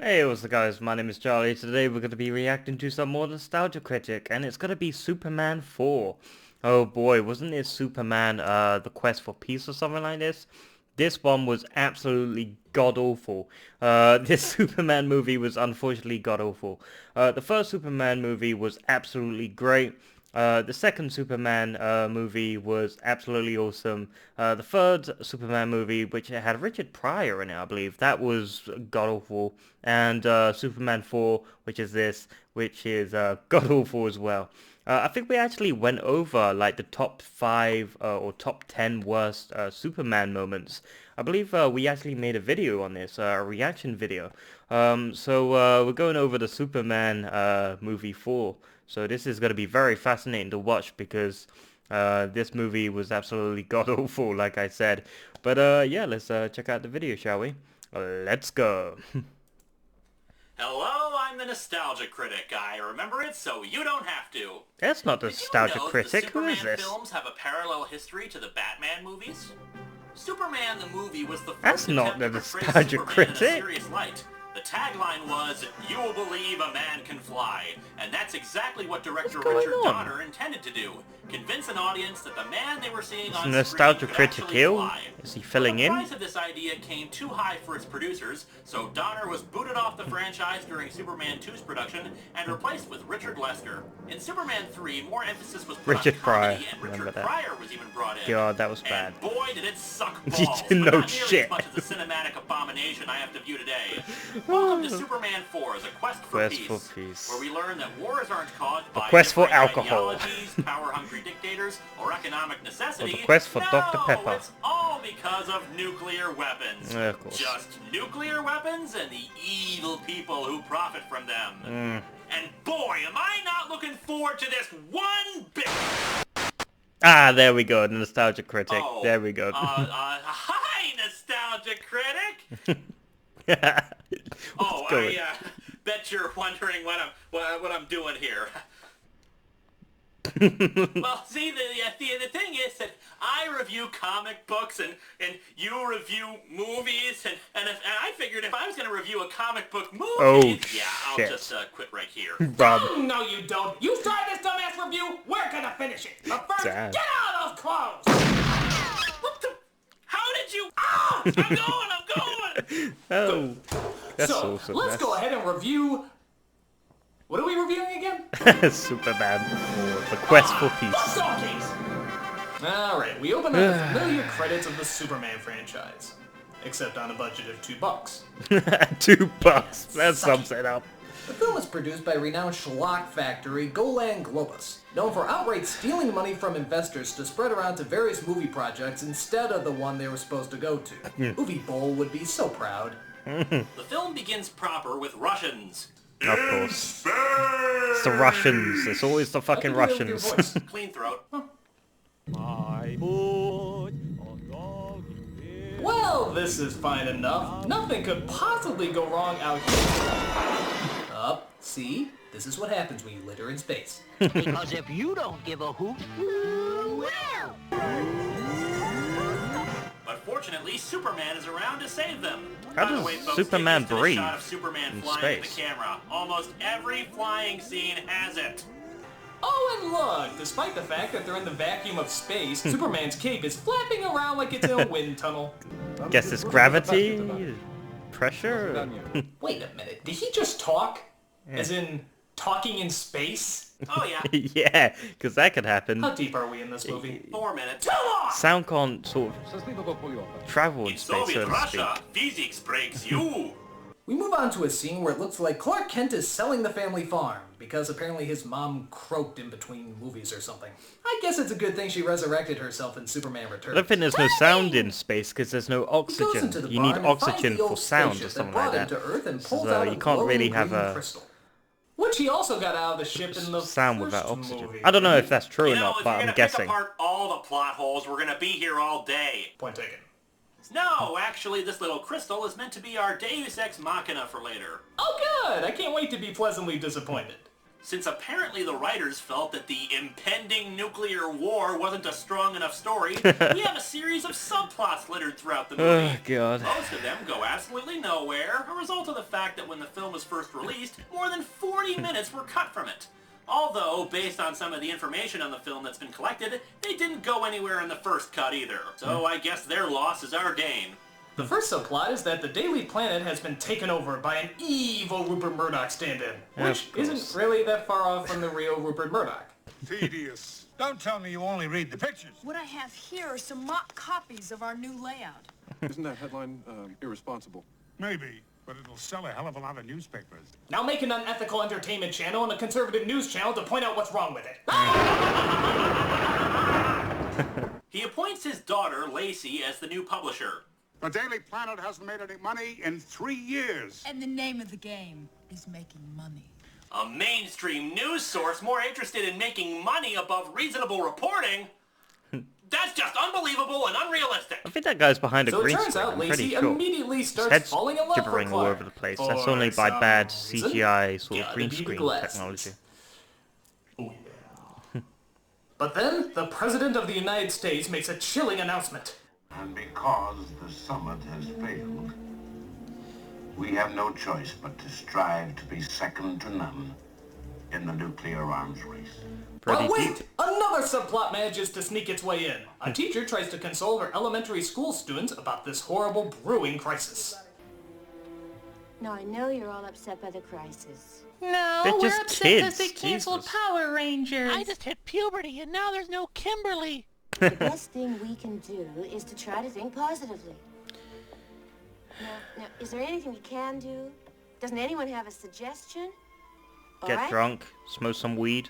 Hey, what's up guys, my name is Charlie. Today we're going to be reacting to some more Nostalgia Critic, and it's going to be Superman 4. Oh boy, wasn't it Superman, The Quest for Peace or something like this? This one was absolutely god-awful. This Superman movie was unfortunately god-awful. The first Superman movie was absolutely great. The second Superman movie was absolutely awesome. The third Superman movie, which had Richard Pryor in it, I believe, that was god-awful. And Superman 4, which is this, which is god-awful as well. I think we actually went over like the top 5 or top 10 worst Superman moments. I believe we actually made a video on this, a reaction video. So we're going over the Superman movie 4. So this is going to be very fascinating to watch because this movie was absolutely god-awful, like I said. But yeah, let's check out the video, shall we? Let's go. Hello, I'm the Nostalgia Critic. I remember it so you don't have to. That's not the Nostalgia Critic. Who is this? The Superman films have a parallel history to the Batman movies. Superman the movie was the first That's not the attempt to portray Nostalgia Superman Critic. in a serious light. The tagline was, "You will believe a man can fly," and that's exactly what director Richard Donner intended to do. Convince an audience that the man they were seeing on Nostalgia screen could Critic actually ill? fly. Is he filling in? The price of this idea came too high for its producers, so Donner was booted off the franchise during Superman 2's production and replaced with Richard Lester. In Superman 3, more emphasis was put Richard on Pryor. comedy, and Remember Richard that. Pryor was even brought in. God, that was bad. And boy, did it suck You balls, didn't but know not nearly shit. as much as the cinematic abomination I have to view today. Welcome to Superman 4, The Quest for Peace, where we learn that wars aren't caused by quest for different alcohol. ideologies, power-hungry dictators, or economic necessity. Or the quest for no, Dr. Pepper. It's all because of nuclear weapons. Of course. Just nuclear weapons and the evil people who profit from them. And boy, am I not looking forward to this one bit. Ah, there we go, the Nostalgia Critic. Oh, there we go. Hi, Nostalgia Critic. What's going? I bet you're wondering what I'm doing here. Well, see, the thing is that I review comic books and you review movies, and I figured if I was going to review a comic book movie, I'll just quit right here. Rob. No, you don't. You start this dumbass review, we're gonna finish it. But first, Damn. get out of those clothes! What the? How did you? Oh, I'm going. Oh, that's so, awesome. let's go ahead and review... What are we reviewing again? Superman 4, The Quest for Peace. Alright, we open up the familiar credits of the Superman franchise. Except on a budget of $2. $2. That sums it up. The film is produced by renowned schlock factory Golan Globus, known for outright stealing money from investors to spread around to various movie projects instead of the one they were supposed to go to. Uwe Boll would be so proud. The film begins proper with Russians. Of course. It's the Russians. It's always the fucking Russians. Clean throat. Well, this is fine enough. Nothing could possibly go wrong out here. Up, see? This is what happens when you litter in space. Because if you don't give a hoot, who will? But fortunately, Superman is around to save them. How By the does way, folks, Superman take this to the breathe shot of Superman in flying at space? the camera. Almost every flying scene has it. Oh, and look! Despite the fact that they're in the vacuum of space, Superman's cape is flapping around like it's in a wind tunnel. Guess it's gravity? Pressure? Wait a minute, did he just talk? As in, talking in space? Oh yeah, Yeah, because that could happen. How deep are we in this movie? 4 minutes. Sound can't sort of travel in In space, so Soviet to Russia, speak. physics breaks you. We move on to a scene where it looks like Clark Kent is selling the family farm, because apparently his mom croaked in between movies or something. I guess it's a good thing she resurrected herself in Superman I Returns. don't think there's no sound in space because there's no He goes oxygen. into the You need barn and finds oxygen the for old sound or spaceship something that like brought that. him to Earth and pulls So out you a can't really glowing have green a crystal. Which he also got out of the ship in the sound first without oxygen. movie. I don't know if that's true You or know, not, if but you're I'm gonna guessing. pick apart all the plot holes, we're gonna be here all day. Point taken. No, actually, this little crystal is meant to be our Deus Ex Machina for later. Oh good! I can't wait to be pleasantly disappointed. Since apparently the writers felt that the impending nuclear war wasn't a strong enough story, we have a series of subplots littered throughout the movie. Oh, God. Most of them go absolutely nowhere, a result of the fact that when the film was first released, more than 40 minutes were cut from it. Although, based on some of the information on the film that's been collected, they didn't go anywhere in the first cut either. So I guess their loss is our gain. The first subplot is that the Daily Planet has been taken over by an evil Rupert Murdoch stand-in, which isn't really that far off from the real Rupert Murdoch. Tedious. Don't tell me you only read the pictures. What I have here are some mock copies of our new layout. Isn't that headline irresponsible? Maybe, but it'll sell a hell of a lot of newspapers. Now make an unethical entertainment channel and a conservative news channel to point out what's wrong with it. He appoints his daughter, Lacey, as the new publisher. The Daily Planet hasn't made any money in 3 years. And the name of the game is making money. A mainstream news source more interested in making money above reasonable reporting? That's just unbelievable and unrealistic. I think that guy's behind a So it green turns screen. out I'm pretty Lacey sure. immediately His starts head's falling in love with gibbering all Clark. over the place. For That's only by some bad reason. CGI sort of Gotta green be the screen glasses. technology. Oh, yeah. But then, the President of the United States makes a chilling announcement. And because the summit has failed, we have no choice but to strive to be second to none in the nuclear arms race. Pretty But wait! deep. Another subplot manages to sneak its way in. A teacher tries to console her elementary school students about this horrible brewing crisis. Now, I know you're all upset by the crisis. No, They're we're just upset because kids, they canceled Jesus. Power Rangers. I just hit puberty and now there's no Kimberly. The best thing we can do is to try to think positively. Now, is there anything we can do? Doesn't anyone have a suggestion? All Get right? drunk, smoke some weed,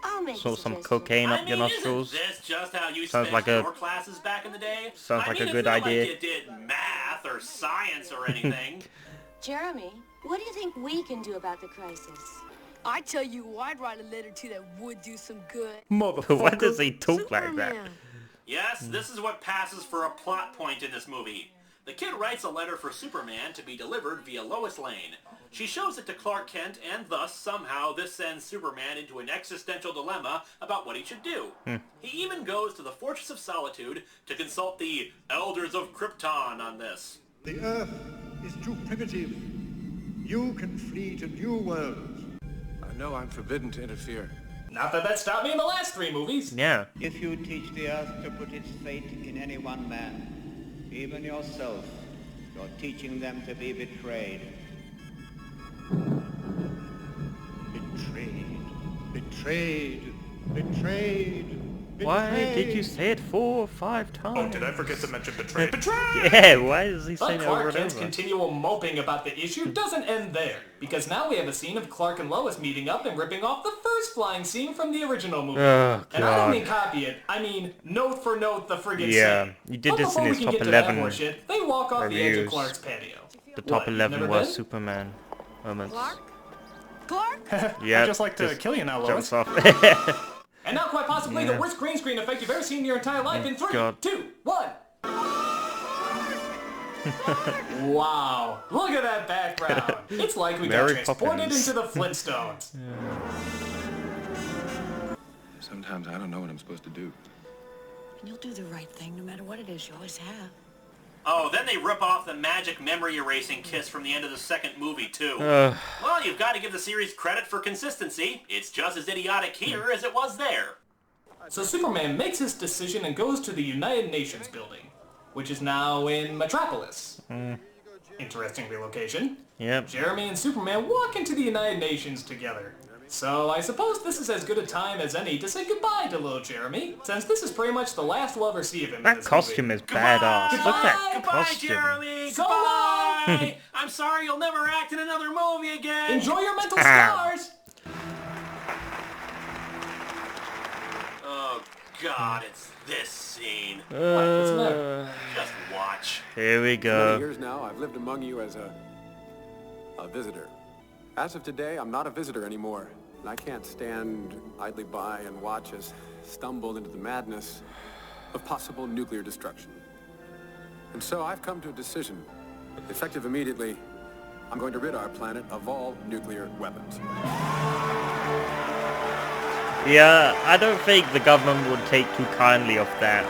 I'll make a smoke some suggestion. cocaine up your isn't nostrils. this just how you Sounds spent like a- your classes back in the day? sounds like a it's good not idea. Like you did math or science or anything. Jeremy, what do you think we can do about the crisis? I tell you, I'd write a letter to that would do some good. Why does he talk like that? Superman. Yes, this is what passes for a plot point in this movie. The kid writes a letter for Superman to be delivered via Lois Lane. She shows it to Clark Kent, and thus, somehow, this sends Superman into an existential dilemma about what he should do. He even goes to the Fortress of Solitude to consult the Elders of Krypton on this. The Earth is too primitive. You can flee to new worlds. No, I'm forbidden to interfere. Not that that stopped me in the last 3 movies. Yeah. If you teach the earth to put its fate in any one man, even yourself, you're teaching them to be betrayed. Betrayed. Betrayed. Betrayed. Why did you say it 4 or 5 times? Oh, did I forget to mention betray? Betray! Yeah, why is he But saying it over Clark and Kent's over? continual moping about the issue doesn't end there, because now we have a scene of Clark and Lois meeting up and ripping off the first flying scene from the original movie. Oh, And I don't God. mean copy it, I mean note for note the friggin' Yeah, same. you did But this in before his we can top get to 11 that horseshit, they walk off the edge of reviews. Clark's patio. The top What, you've 11 never was been? Superman moments. Clark? Clark? Yeah, I just like to kill you now, Lois. jumps off. And now quite possibly Yeah. the worst green screen effect you've ever seen in your entire life in 3, God. 2, 1. Wow, look at that background. It's like we got Mary transported Poppins. into the Flintstones. Sometimes I don't know what I'm supposed to do. And you'll do the right thing no matter what it is. You always have. Oh, then they rip off the magic memory erasing kiss from the end of the second movie, too. Well, you've got to give the series credit for consistency. It's just as idiotic here as it was there. So Superman makes his decision and goes to the United Nations building, which is now in Metropolis. Interesting relocation. Yep. Jeremy and Superman walk into the United Nations together. So I suppose this is as good a time as any to say goodbye to little Jeremy, since this is pretty much the last we'll ever see of him in That this costume movie. is badass. Look at that Goodbye, costume. Jeremy! So Goodbye! I'm sorry you'll never act in another movie again! Enjoy your mental Ah. scars! Oh, God, it's this scene. What's the matter? Just watch. Here we For many go. years now, I've lived among you as a visitor. As of today, I'm not a visitor anymore. And I can't stand idly by and watch us stumble into the madness of possible nuclear destruction. And so I've come to a decision. Effective immediately, I'm going to rid our planet of all nuclear weapons. Yeah, I don't think the government would take too kindly of that.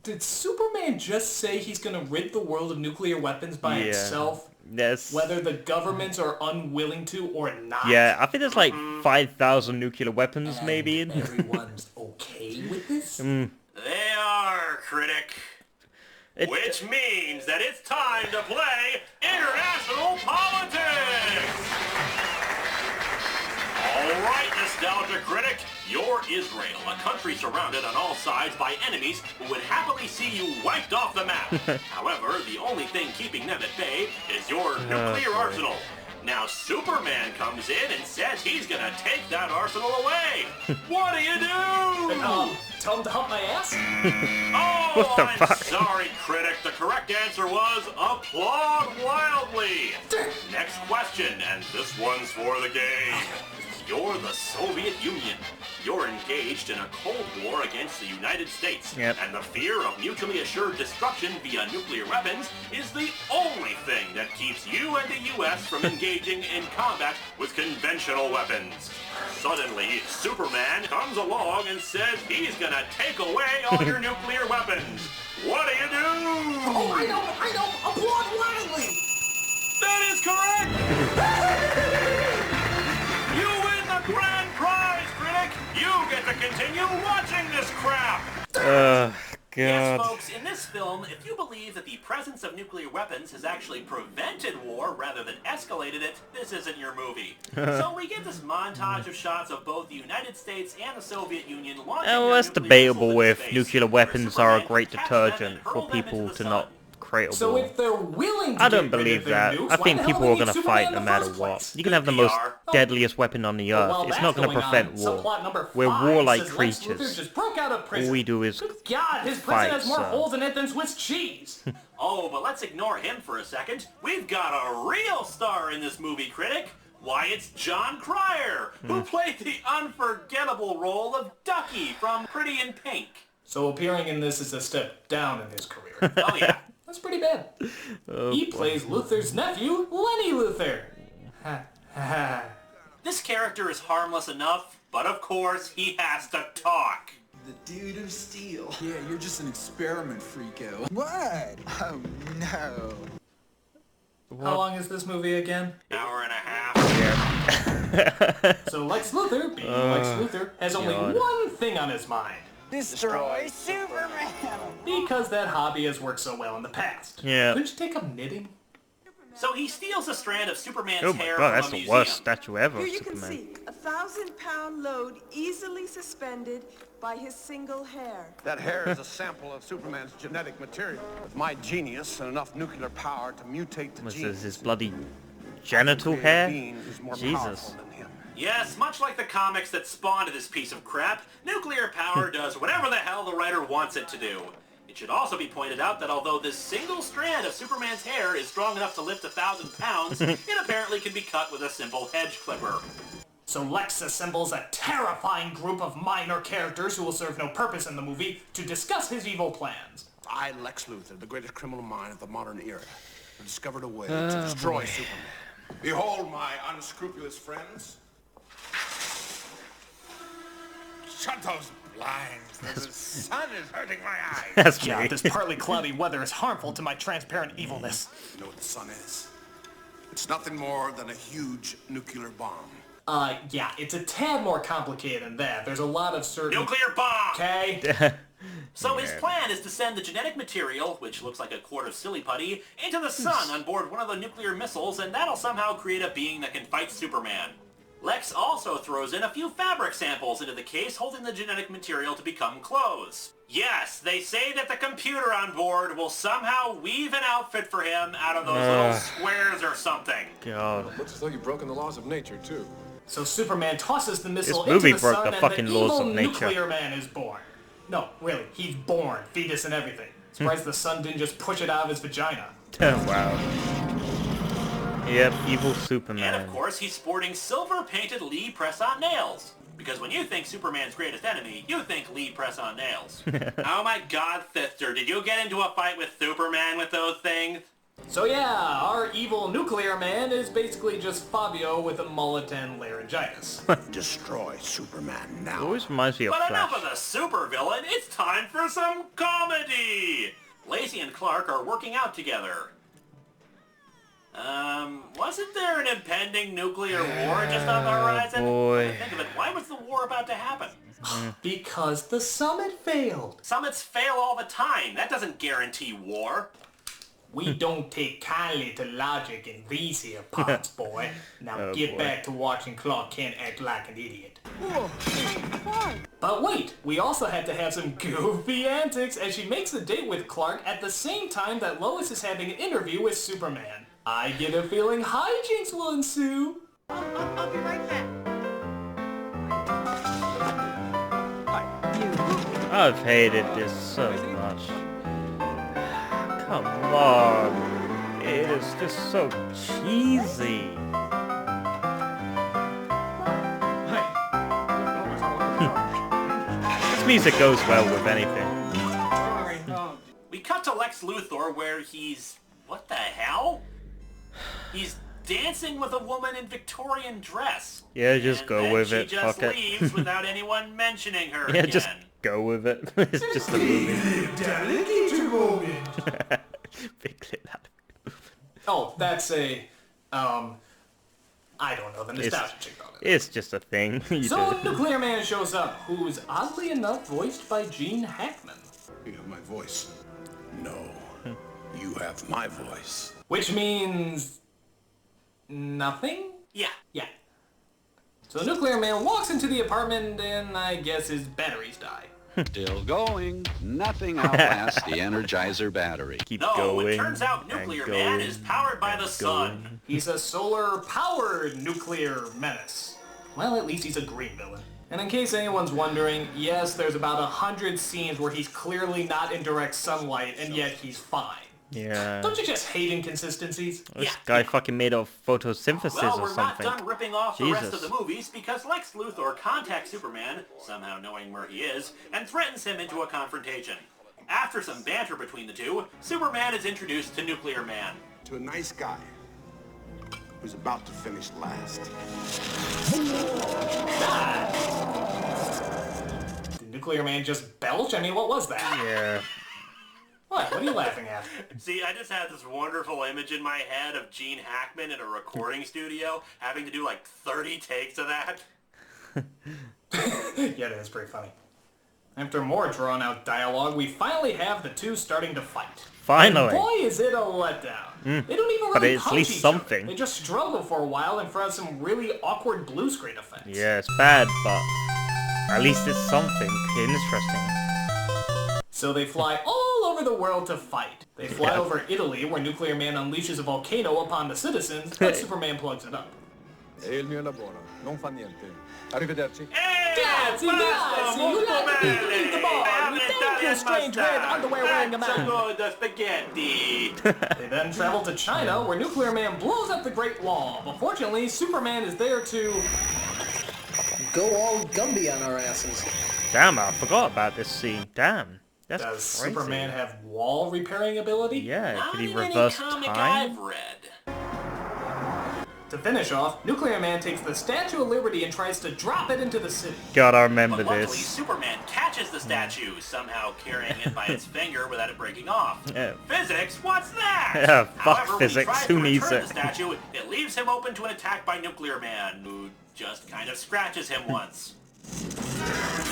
Did Superman just say he's gonna rid the world of nuclear weapons by himself? Yes. Whether the governments are unwilling to or not? Yeah, I think there's like 5,000 nuclear weapons, And maybe. everyone's okay with this? They are, Critic. Which means that it's time to play international politics! Alright, Nostalgia Critic, you're Israel, a country surrounded on all sides by enemies who would happily see you wiped off the map. However, the only thing keeping them at bay is your nuclear arsenal. Now Superman comes in and says he's gonna take that arsenal away. What do you do? Tell him to hump my ass? Oh, What the I'm fuck? sorry, Critic. The correct answer was applaud wildly. Next question, and this one's for the game. You're the Soviet Union. You're engaged in a Cold War against the United States. Yep. And the fear of mutually assured destruction via nuclear weapons is the only thing that keeps you and the U.S. from engaging in combat with conventional weapons. Suddenly, Superman comes along and says he's gonna take away all your nuclear weapons. What do you do? Oh, I know! Applaud wildly! That is correct! You win the grand prize, Critic! You get to continue watching this crap! Yes, God. folks, in this film, if you believe that the presence of nuclear weapons has actually prevented war rather than escalated it, this isn't your movie. So we get this montage of shots of both the United States and the Soviet Union launching Well, their it's nuclear debatable missiles into if space, nuclear where weapons are a Superman great catches them and detergent hurls for them into people the to sun. not create a So war. if they're willing to I don't get rid believe of their that. nukes, I why think the people hell are do they going to need fight Superman no in the matter first what. place? You can have the Good most PR. deadliest weapon on the earth. While It's that's not going to going on, prevent war. subplot number We're 5 warlike says Lex Luthor creatures. just broke out of prison. All we do is Good God, his fight, prison has more so. holes in it than Swiss cheese. Oh, but let's ignore him for a second. We've got a real star in this movie, Critic. Why, it's John Cryer, who played the unforgettable role of Ducky from Pretty in Pink. So appearing in this is a step down in his career. Oh, yeah. That's pretty bad. He plays Luthor's nephew, Lenny Luthor. Ha ha. This character is harmless enough, but of course, he has to talk. The dude of steel. Yeah, you're just an experiment, freako. What? Oh, no. How long is this movie again? Hour and a half. So Lex Luthor, being Lex Luthor, has only God. one thing on his mind. Destroy Superman! Because that hobby has worked so well in the past. Yeah. Couldn't you take up knitting? So he steals a strand of Superman's Oh my hair god, from that's a the museum. worst statue ever Here of you can Superman. see a 1,000-pound load easily suspended by his single hair. That hair is a sample of Superman's genetic material. With my genius and enough nuclear power to mutate the Was genes. this his bloody genital create a hair? being who's more Jesus. powerful than him. Yes, much like the comics that spawned this piece of crap, nuclear power does whatever the hell the writer wants it to do. It should also be pointed out that although this single strand of Superman's hair is strong enough to lift 1,000 pounds, it apparently can be cut with a simple hedge clipper. So Lex assembles a terrifying group of minor characters who will serve no purpose in the movie to discuss his evil plans. I, Lex Luthor, the greatest criminal mind of the modern era, have discovered a way to destroy Superman. Behold, my unscrupulous friends. Shut those blinds. The sun is hurting my eyes. That's Yeah, me. this partly cloudy weather is harmful to my transparent evilness. You know what the sun is? It's nothing more than a huge nuclear bomb. Yeah, it's a tad more complicated than that. There's a lot of certain... Nuclear bomb! Okay. So his plan is to send the genetic material, which looks like a quart of silly putty, into the sun on board one of the nuclear missiles, and that'll somehow create a being that can fight Superman. Lex also throws in a few fabric samples into the case, holding the genetic material to become clothes. Yes, they say that the computer on board will somehow weave an outfit for him out of those little squares or something. God. Looks as though you've broken the laws of nature, too. So Superman tosses the missile This movie into the broke sun the and fucking the laws evil of nature. nuclear man is born. No, really, he's born, fetus and everything. Surprised the sun didn't just push it out of his vagina. Wow. Yep, evil And Superman. of course, he's sporting silver-painted Lee press-on nails. Because when you think Superman's greatest enemy, you think Lee press-on nails. Oh my god, sister, did you get into a fight with Superman with those things? So yeah, our evil nuclear man is basically just Fabio with a mullet and laryngitis. Destroy Superman now. Always reminds me of But Flash. enough of the supervillain, it's time for some comedy! Lacey and Clark are working out together. Wasn't there an impending nuclear war just on the horizon? Boy. Think of it, why was the war about to happen? Because the summit failed. Summits fail all the time. That doesn't guarantee war. We don't take kindly to logic in these here parts, boy. Now get back to watching Clark Kent act like an idiot. But wait, we also had to have some goofy antics as she makes a date with Clark at the same time that Lois is having an interview with Superman. I get a feeling hijinks will ensue. I'll be right back. I've hated this so much. Come on. It is just so cheesy. This music goes well with anything. We cut to Lex Luthor where he's... what the hell? He's dancing with a woman in Victorian dress. Yeah, just go with it. She just Fuck it. leaves without anyone mentioning her Yeah, again. just go with it. It's just a movie. Big clip that. Oh, that's a, I don't know, the nostalgia chick on it. It's just a thing. You So do. Nuclear Man shows up, who's oddly enough voiced by Gene Hackman. You have my voice. No. You have my voice. Which means... nothing? Yeah. Yeah. So Nuclear Man walks into the apartment and I guess his batteries die. Still going. Nothing outlasts the Energizer battery. Keep No, going. it turns out Nuclear Man is powered by the sun. He's a solar-powered nuclear menace. Well, at least he's a green villain. And in case anyone's wondering, yes, there's about 100 scenes where he's clearly not in direct sunlight, and yet he's fine. Yeah. Don't you just hate inconsistencies? This guy fucking made of photosynthesis Well, or we're not something. done ripping off the rest of Jesus. the movies because Lex Luthor contacts Superman, somehow knowing where he is, and threatens him into a confrontation. After some banter between the two, Superman is introduced to Nuclear Man. To a nice guy who's about to finish last. Did Nuclear Man just belch? I mean, what was that? Yeah. What? What are you laughing at? See, I just had this wonderful image in my head of Gene Hackman in a recording studio having to do like 30 takes of that. Yeah, it is pretty funny. After more drawn-out dialogue, we finally have the two starting to fight. Finally. And boy, is it a letdown. They don't even But really it's at punch least each other. something. They just struggle for a while in front of some really awkward blue screen effects. Yeah, it's bad, but at least it's something interesting. So they fly all over the world to fight. They fly over Italy, where Nuclear Man unleashes a volcano upon the citizens, but Superman plugs it up. E il mio lavoro, non fa niente. Arrivederci. Grazie, grazie, you like to eat the ball. We thank you, strange red underwear wearing a man. The spaghetti. They then travel to China, where Nuclear Man blows up the Great Wall. But fortunately, Superman is there to... go all Gumby on our asses. Damn, I forgot about this scene. Damn. That's Does crazy. Superman have wall repairing ability? Yeah, Not could he in reverse any comic time? I've read. To finish off, Nuclear Man takes the Statue of Liberty and tries to drop it into the city. God, I remember But luckily, this. Superman catches the statue, somehow carrying it by its finger without it breaking off. Yeah. Physics? What's that? Yeah, fuck However, physics. When he tries Who to needs return it? the statue, it leaves him open to an attack by Nuclear Man, who just kind of scratches him once.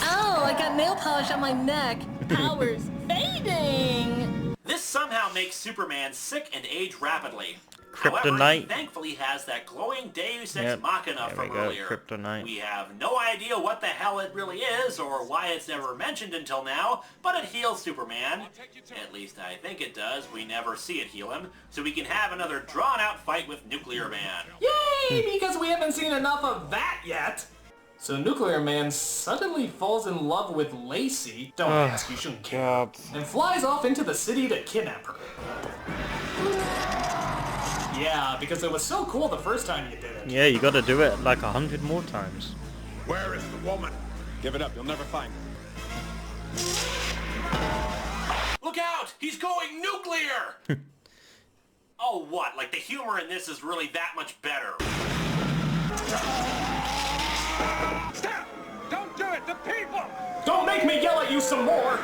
Oh, I got nail polish on my neck. Powers fading. This somehow makes Superman sick and age rapidly. However, he Kryptonite. thankfully has that glowing Deus Ex Yep, Machina there from we go, earlier. Kryptonite. We have no idea what the hell it really is or why it's never mentioned until now, but it heals Superman. At least I think it does. We never see it heal him, so we can have another drawn-out fight with Nuclear Man. Yay! Because we haven't seen enough of that yet! So Nuclear Man suddenly falls in love with Lacey, don't ask, you shouldn't care, and flies off into the city to kidnap her. Yeah, because it was so cool the first time you did it. Yeah, you gotta do it like 100 more times. Where is the woman? Give it up, you'll never find her. Look out! He's going nuclear! Oh, what? Like the humor in this is really that much better. Stop! Don't do it! The people! Don't make me yell at you some more!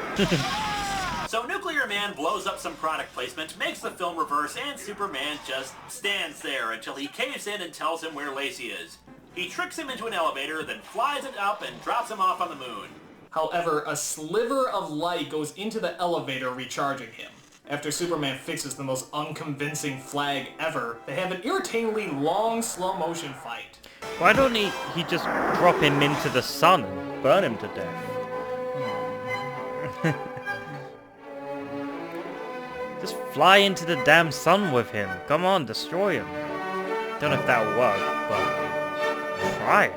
So Nuclear Man blows up some product placement, makes the film reverse, and Superman just stands there until he caves in and tells him where Lacey is. He tricks him into an elevator, then flies it up and drops him off on the moon. However, a sliver of light goes into the elevator, recharging him. After Superman fixes the most unconvincing flag ever, they have an irritatingly long slow-motion fight. Why don't he just drop him into the sun and burn him to death? Just fly into the damn sun with him. Come on, destroy him. Don't know if that'll work, but try it.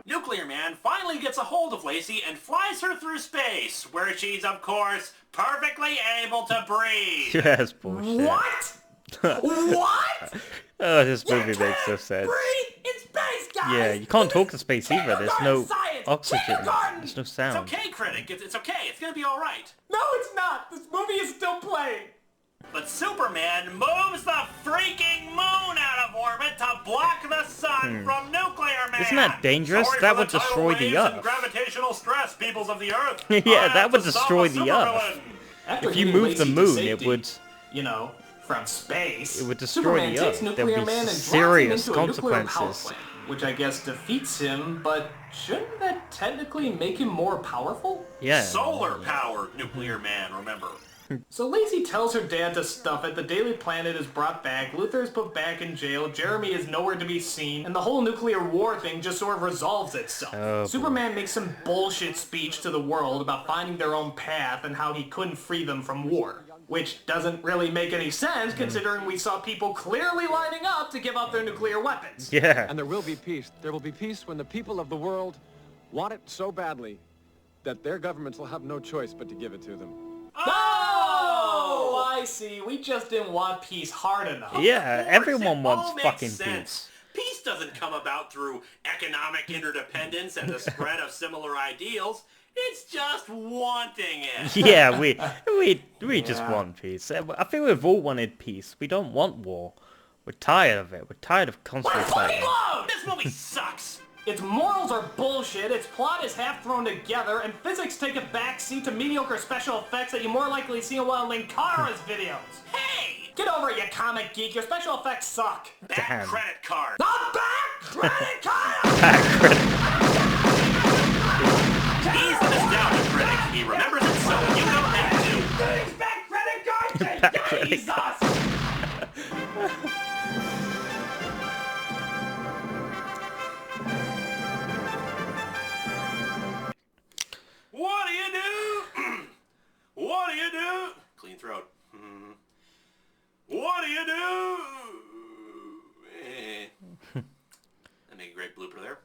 Nuclear Man finally gets a hold of Lacey and flies her through space, where she's, of course, perfectly able to breathe. Yes, bullshit. What? What? Oh, this movie makes no sense. Breathe in space, guys! Yeah, you can't talk to space either. There's no science! oxygen. There's no sound. It's okay, Critic. It's okay. It's gonna be all right. No, it's not. This movie is still playing. But Superman moves the freaking moon out of orbit to block the sun from Nuclear Man. Isn't that dangerous? Sorry That for would the tidal destroy the waves Earth. and gravitational stress, peoples of the Earth. Yeah, I that have would to stop destroy a the Earth. supervillain. After If you hitting move the Lacey to moon, safety, it would... you know, from space, It would destroy Superman the takes Earth. Nuclear There'd be Man and serious drops him into a nuclear power consequences. plant, which I guess defeats him, but shouldn't that technically make him more powerful? Yeah. Solar-powered Nuclear Man, remember. So Lacey tells her dad to stuff it, the Daily Planet is brought back, Luther is put back in jail, Jeremy is nowhere to be seen, and the whole nuclear war thing just sort of resolves itself. Oh, Superman makes some bullshit speech to the world about finding their own path and how he couldn't free them from war. Which doesn't really make any sense considering we saw people clearly lining up to give up their nuclear weapons. Yeah. And there will be peace. There will be peace when the people of the world want it so badly that their governments will have no choice but to give it to them. Oh, I see. We just didn't want peace hard enough. Yeah, everyone wants all makes fucking sense. Peace doesn't come about through economic interdependence and the spread of similar ideals. It's just wanting it. peace. Yeah, we just want peace. I think we've all wanted peace. We don't want war. We're tired of it. We're tired of constantly fighting. This movie sucks. Its morals are bullshit, its plot is half thrown together, and physics take a backseat to mediocre special effects that you more likely see in one of Linkara's videos. Hey! Get over it, you comic geek. Your special effects suck. Back Damn. credit card. Not back credit card! Back credit. He's the nostalgia critic. He remembers it so you don't have to. Back credit card! Back credit Jesus! What do you do? What do you do? Clean throat. What do you do? That make a great blooper there.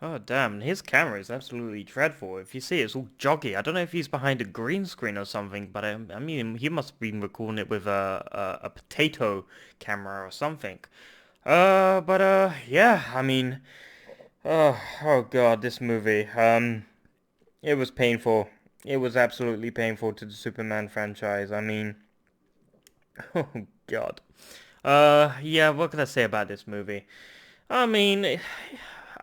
Oh damn, his camera is absolutely dreadful. If you see it's all joggy. I don't know if he's behind a green screen or something, but I mean, he must have been recording it with a potato camera or something. Yeah, I mean, oh god, this movie, it was painful. It was absolutely painful to the Superman franchise. I mean, oh god. Yeah, what can I say about this movie? I mean,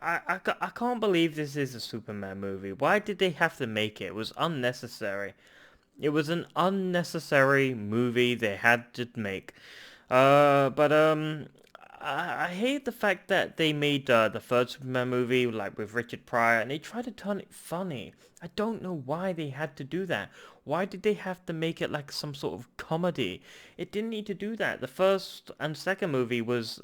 I can't believe this is a Superman movie. Why did they have to make it? It was unnecessary. It was an unnecessary movie they had to make. I hate the fact that they made the third Superman movie, like with Richard Pryor, and they tried to turn it funny. I don't know why they had to do that. Why did they have to make it like some sort of comedy? It didn't need to do that. The first and second movie was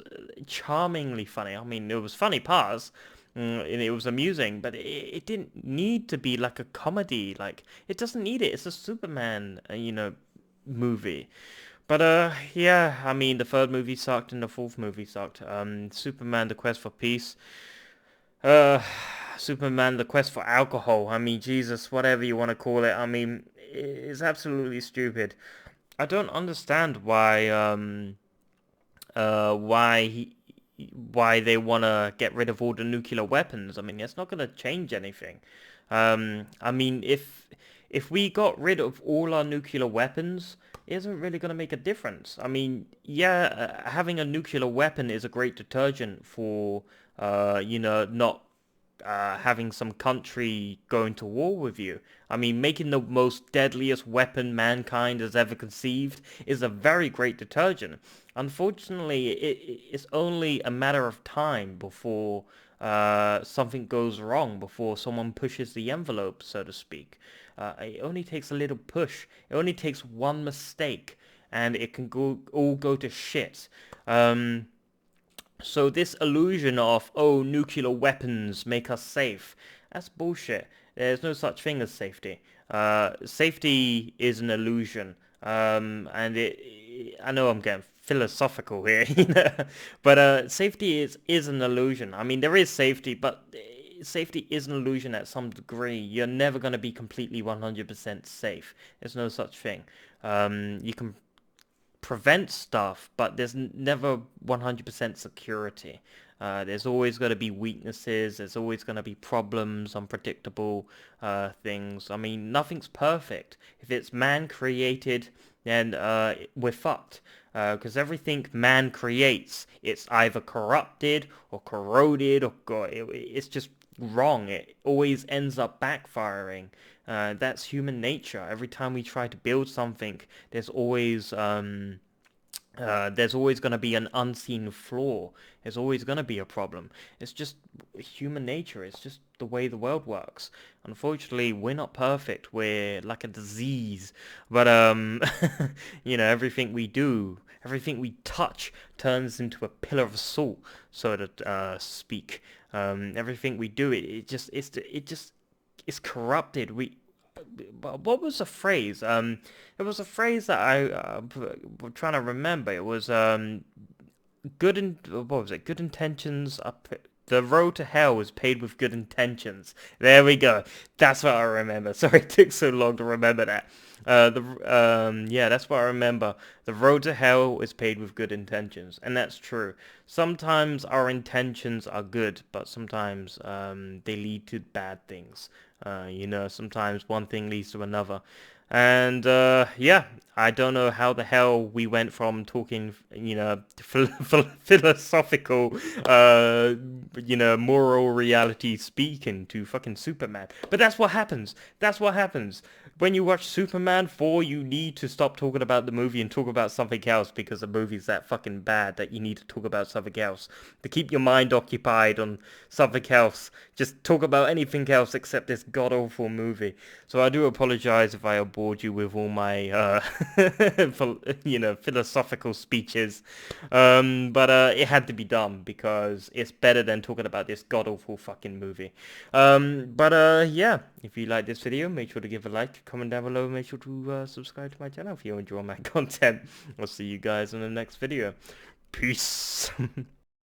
charmingly funny. I mean, it was funny parts, and it was amusing, but it didn't need to be like a comedy. Like, it doesn't need it. It's a Superman, movie. But, yeah, I mean, the third movie sucked and the fourth movie sucked. Superman, The Quest for Peace. Superman, The Quest for Alcohol. I mean, Jesus, whatever you want to call it. I mean, it's absolutely stupid. I don't understand why why they want to get rid of all the nuclear weapons. I mean, it's not going to change anything. I mean, if we got rid of all our nuclear weapons, it isn't really going to make a difference. I mean, yeah, having a nuclear weapon is a great detergent for, you know, not having some country going to war with you. I mean, making the most deadliest weapon mankind has ever conceived is a very great detergent. Unfortunately, it's only a matter of time before something goes wrong, before someone pushes the envelope, so to speak. It only takes a little push. It only takes one mistake, and it can all go to shit. So this illusion of, oh, nuclear weapons make us safe, that's bullshit. There's no such thing as safety. Safety is an illusion. And I know I'm getting philosophical here, you know, but safety is an illusion. I mean, there is safety, but safety is an illusion at some degree. You're never going to be completely 100% safe. There's no such thing. You can prevent stuff, but there's never 100% security. There's always going to be weaknesses. There's always going to be problems, unpredictable things. I mean, nothing's perfect. If it's man created, then we're fucked. Because everything man creates, it's either corrupted or corroded, or it's just wrong. It always ends up backfiring. That's human nature. Every time we try to build something, there's always going to be an unseen flaw. There's always going to be a problem. It's just human nature. It's just the way the world works. Unfortunately, we're not perfect. We're like a disease. But, you know, everything we do, everything we touch turns into a pillar of salt, so to speak. Everything we do, it's corrupted. What was the phrase? It was a phrase that I was trying to remember. It was what was it? Good intentions are the road to hell is paved with good intentions. There we go. That's what I remember. Sorry, it took so long to remember that. Yeah, that's what I remember. The road to hell is paved with good intentions, and that's true. Sometimes our intentions are good, but sometimes they lead to bad things. You know, sometimes one thing leads to another. And yeah, I don't know how the hell we went from talking, you know, philosophical, you know, moral reality speaking to fucking Superman. But that's what happens. That's what happens. When you watch Superman 4, you need to stop talking about the movie and talk about something else, because the movie's that fucking bad that you need to talk about something else. To keep your mind occupied on something else, just talk about anything else except this god-awful movie. So I do apologize if I bored you with all my, you know, philosophical speeches. But it had to be done, because it's better than talking about this god-awful fucking movie. Yeah, if you like this video, make sure to give a like, comment down below, make sure to subscribe to my channel if you enjoy my content. I'll see you guys in the next video. Peace.